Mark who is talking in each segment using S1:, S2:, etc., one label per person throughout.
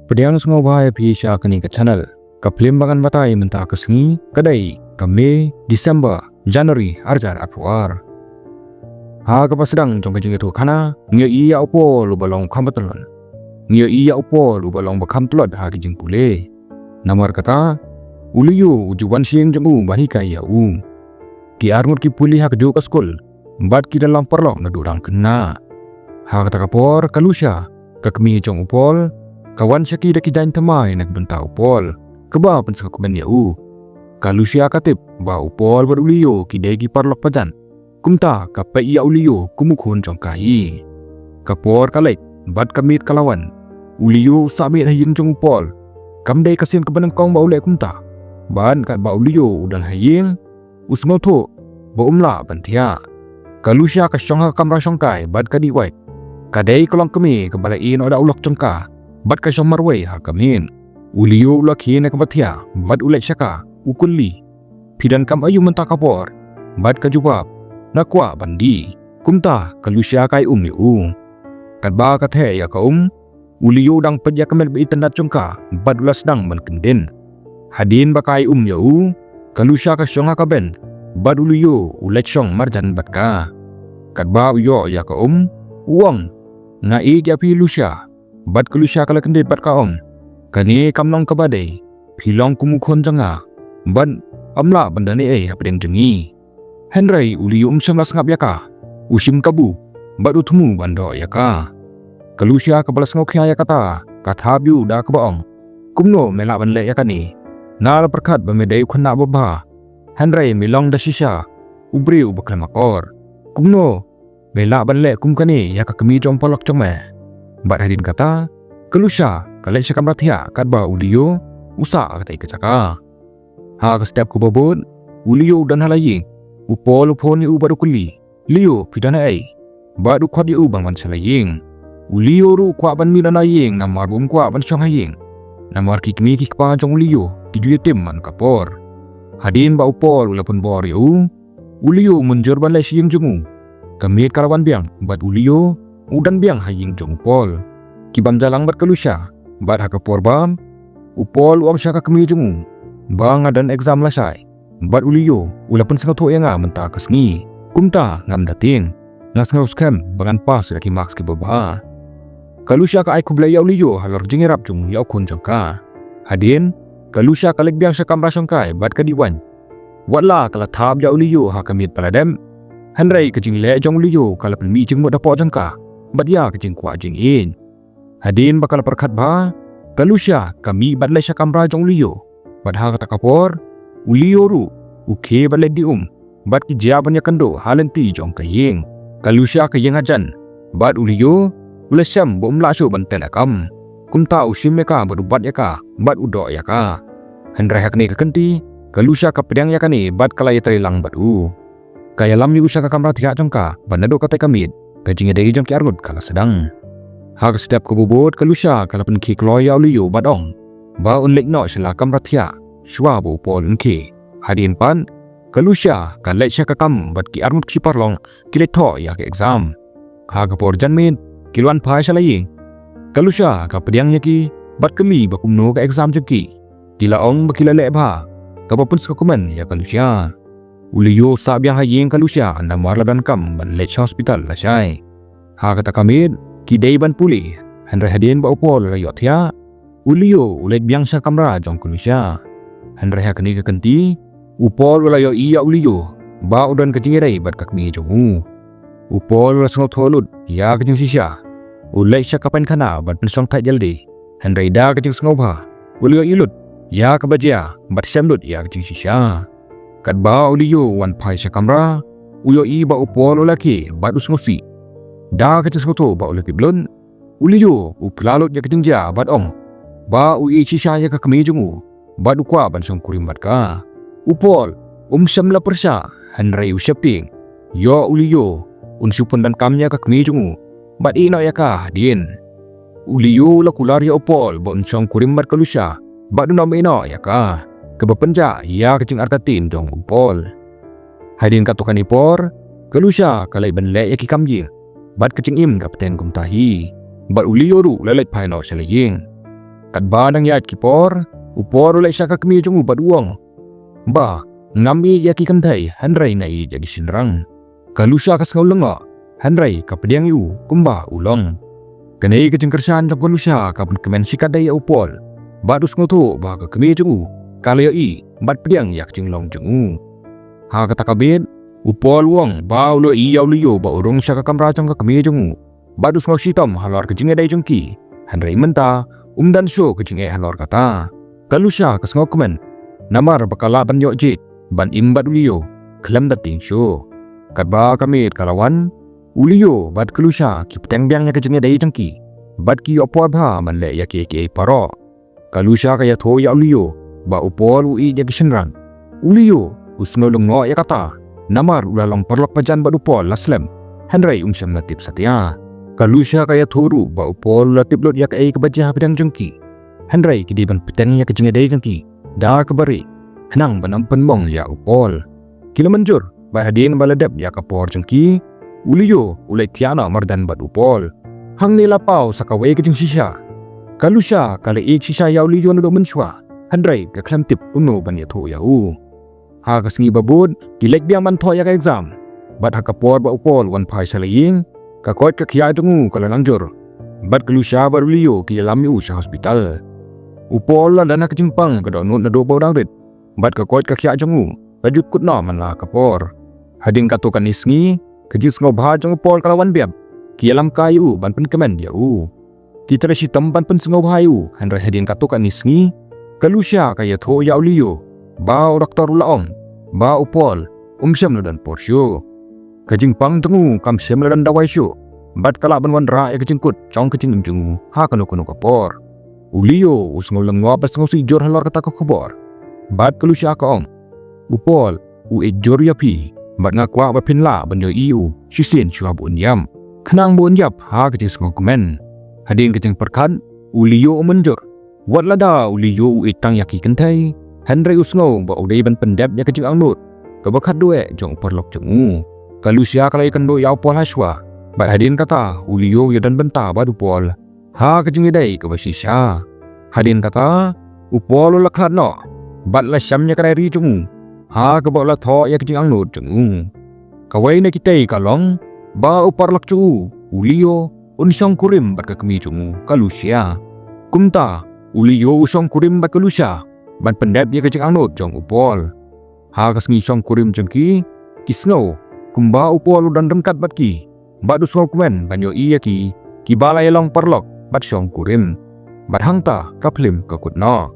S1: Pediang semua bahaya pisah kini ke channel. Kaplim bagan batai mentah kesengi kadai ke Mei, Desember, Januari arjar Februari. Ha kapas sedang jong kejing itu kana ngia iya upo lu balong kambatulun. Ngia iya upo lu balong bakam tulad ha kejing pule. Namar kata uliyo ujuban siang jemu bahika iya Ki arngut ki puli ha kejo ke skul. Bat ki dalam perlok na durang kena. Ha kata kapor kalusya kakmi jong upol. Kawan syaki dah kijain temai nak bentau upol. Keba pensak kuben yau. Kalusya katip ba upol beruliyo kidai ki parlok pajan. Kumta kapai iya uliyo kumukun jong kai. Kapor kalek bat kamit kalawan. Uliyo sabit haying jong upol. Kamdai kasian kebenang kong ba ulek kumta. Ban kat ba uliyo udan haying. Usmau tu ba umla bantia. Kalusya kasyong kamra syongkai bat kadiwait. Kadai kolong kami kebalain oda ulok jongka. Bat ka marway ha kamin. Uliyo ulak hina kabatia. Bat ulek syaka ukulli. Pidan kam ayu mentah kapor. Bat ka jubab. Nakwa bandi. Kumta kalusya kai yu. Kadba kathe ya ka Uliyo dang pedya kamel baitan dat jongka. Bat ulas dang menkendin. Hadin bakai yu. Kalusya ka syong ha kaben. Bat uliyo ulek syong marjan bat ka. Kadba uyo ya ka uang. Ngai dia pilusya. Bat kalusya kala kendit bat kaom. Kani kamnong kabadai. Pilong kumukon janga. Bat amla bandani hapedeng jengi. Henry uliyo syamlas ngap yaka. Usim kabu. Bat utumu bando yaka. Kalusya kabalas ngokya yakata. Kathabiu da kabaong. Kumno melak banle yakani. Nal perkat bamedai khana baba. Henry milong da shisha. Ubriu baklamakor. Kumno melak banle kumkani yaka kemi jong polok jongme. Bat hadin kata, kalusya kalai syakam ratia kadba uliyo usa katai kecaka. Ha setiap kubabut, uliyo dan halayi, upol uponi baru kuli, liyo pidana bat ukot yu bang man salaying. Uliyo ru kwa ban milana ying namar bum kwa ban syong haying. Namar kikmi kikpa jong uliyo, kijuye tim man kapor. Hadin ba upol ulapun bor yu, uliyo munjur ban lai siying jemu. Kamit karawan biang, bat uliyo, udan biang haying jong upol. Kibam jalang bat kalusya. Bat haka porbam. Upol uam syaka kemi jemu. Bang adan exam lasai. Bat uliyo. Ulapun sangat yang mentah kesengi. Kumta ngam dating. Ngas ngaus kem bangan pas laki maks ki baba. Kalusya ka ay kublay ya uliyo halar jingirap jemu ya ukun jongka. Hadin. Kalusya kalek biang syakam rasyongkai bat kadiwan. Watla kala tab ya uliyo hakamit paladem. Henry kejing le jong uliyo kala pelmi jeng mo dapo jangka. Bat ya kejing kwa jing in. Hadin bakal perkat ba. Kalusya kami badlai syakam rajong uliyo. Bat ha kata kapor. Uliyo ru. Uke badlai Bat kijaban ya kendo halenti jong kaying. Kalusya kaying hajan. Bat uliyo. Ulasyam bo umlasyo bantel akam. Kumta usim yaka berubat yaka. Bat udok yaka. Hendra hakni kekenti. Kalusya kapedang yakani bat kalaya terilang batu. Kaya lam yu usya kakam ratiha jongka. Banado katai kamit. Kajing edai jong ki argut kala sedang. Hak setiap kebubut kalusya kalapan ki kloya uliyo badong. Ba unlik no selakam ratia. Shwa bu pol unki. Hadin pan. Kalusya kalek sya kakam bat ki armut ki parlong. Kileto ya ke exam. Hak kapor janmin. Kiluan pai salaying. Kalusya kapediang yaki. Bat kemi bakumno ke exam jeki. Kilaong bakilale ba. Kapapun sekakuman ya kalusya. Uliyo sabiang haying kalusya namar ladan kam ban lech hospital lasyai. Hak kata kamit. Kidai ban puli. Henry hadin ba upol rayot ya. Uliyo ulet biang sa kamera jong kalusya. Henry hakani kekenti. Upol walayo iya uliyo. Ba udan kejingirai bat kakmi jongu. Upol walasngot holut. Ya kejing sisya. Ulet sya kapan kana bat pensong tak jaldi. Henry da kejing sengobha. Uliyo ilut. Ya kabajia. Bat syamlut ya kejing sisya. Kat ba uliyo wan pai sya kamera. Uyo i ba upol ulaki bat usngosi. Da kecil soto ba ulati blon. Uliyo uplalot ya kejeng ja bat ong. Ba ui sisya ya ka kami jungu. Bat ukwa ban syong kurim bat ka. Upol syamla persya. Henry usyaping. Yo uliyo. Unsupun dan kamnya ka kami jungu. Bat ino ya ka hadin. Uliyo lakular ya upol ba unsyong kurim bat kalusya. Bat dunam ino ya ka. Kebapenja ya kejeng arkatin dong upol. Hadin katukan ipor. Kalusya kalai banle ya ki kamjing. Bat kecing im kapten kumtahi. Bat uliyo ru lalat pai no salaying. Kat badang ya kipor, upor ulai syaka kami jungu baduang. Ba, ngami ya ki kantai, handrai nai jadi sinrang. Kalusya kas kau lenga, handrai kapediang yu, kumba ulang. Kenai kejeng kersan jang kalusya kapun kemen sikadai ya upol. Badus ngoto ba ka kami jungu, kalau ya i, bad pediang yak jing long jungu. Ha kata kabit, upol wong ba ulo i yaw liyo ba urung syaka kamrajang ka kami jungu. Badus ngau sitam halor kejeng edai jengki, handrai menta, dan show kejeng halor kata. Kalusya kas ngau kemen, namar bakala ban yok jit, ban imbat uliyo, kelam dating show. Kadba kami kalawan, uliyo bad kalusya ki peteng biangnya kejeng edai jengki, bad ki opor ba man le ya ki paro. Kalusya kaya tho ya uliyo, ba upol ui ya kisenrang. Uliyo, usno lengo ya kata, namar ulalong perlok pajan bad upol laslem, handrai umsyam natip satya. Kalusya kaya thoru ba upol latip lot yak ai kebaja pedang jengki. Handrai kidi ban petang yak kejeng edai jengki. Da kebari. Henang banampen mong ya upol. Kila menjur ba hadin baladap ya kapor jengki. Uliyo ulai tiana mardan bad upol. Hang ni lapau sakawai kejeng sisya. Kalusya kala ik sisya ya uliyo na do menswa. Handrai ka klam tip uno ban ya tho ya u. Ha kasengi babud kilek biang man tho ya ka exam. Bad ha kapor ba upol wan pai salaying. Kakot kakia jungu kalau lanjur. Bat kalusya baru liyo ki alami usah hospital. Upol lah dana kejimpang kada nut na do baudang rit. Bat kakot kakia jungu. Bajut kut na man lah kapor. Hadin katukan isngi. Kejis ngau bahar jungu upol kalawan biab. Ki alam kayu ban pen kemen dia u. Kita resi temban pen sengau bahayu. Handra hadin katukan isngi. Kalusya kaya tho ya liyo. Ba doktor ulaong. Ba upol. Umsyam dan porsyo. Kajing pang tengu kam semla dan dawai syo. Bat kala ban wan ra ya kajing kut chong kajing jungu ha kanu kapor. Uliyo usngau lengwa pas ngau si jor halor kata ko khobor. Bat kalusya ka ong. Upol u e jor ya pi. Bat ngakwa ba pin la ban yo iu sisin syua bun yam. Kenang bun yap ha kajing ngau kemen. Hadin kajing perkan uliyo menjor. Wat lada uliyo u itang yaki kentai. Handrai usngau ba udai ban pendap ya kajing angnut. Kebakat doe jong perlok jungu. Kalusya kala ikan do yaw pol haswa. Bat hadin kata uliyo ya dan benta badu pol. Ha kejeng idai ke basisya. Hadin kata upol lakhat no. Bat la syamnya kala ri jungu. Ha ke la tho ya kejeng angnut jungu. Kawai na kitai kalong ba upar lak jungu. Uliyo unsyong kurim bat ke kemi jungu kalusya. Kumta uliyo usyong kurim bat kalusya. Bat pendap ya kejeng angnut jong upol. Ha kasngi syong kurim jengki kisngau. Kumba upol dan rengkat bat ki. Bat uswal kumen banyo iya ki. Ki balai long perlok bat syong kurim. Bat hangta kaplim kakutna.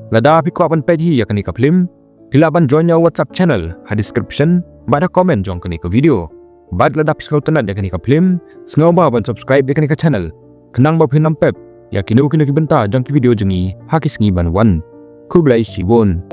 S1: Lada pikwa ban pedi ya kani kaplim. Hila ban join ya WhatsApp channel ha description. Bat ha komen jong kani ke video. Bat lada piskau tenat ya kani kaplim. Sengau ba ban subscribe ya kani ke channel. Kenang ba pinam pep. Ya kinu kinu ki benta jong ki video jengi. Ha kisngi ban wan. Kublai shibun.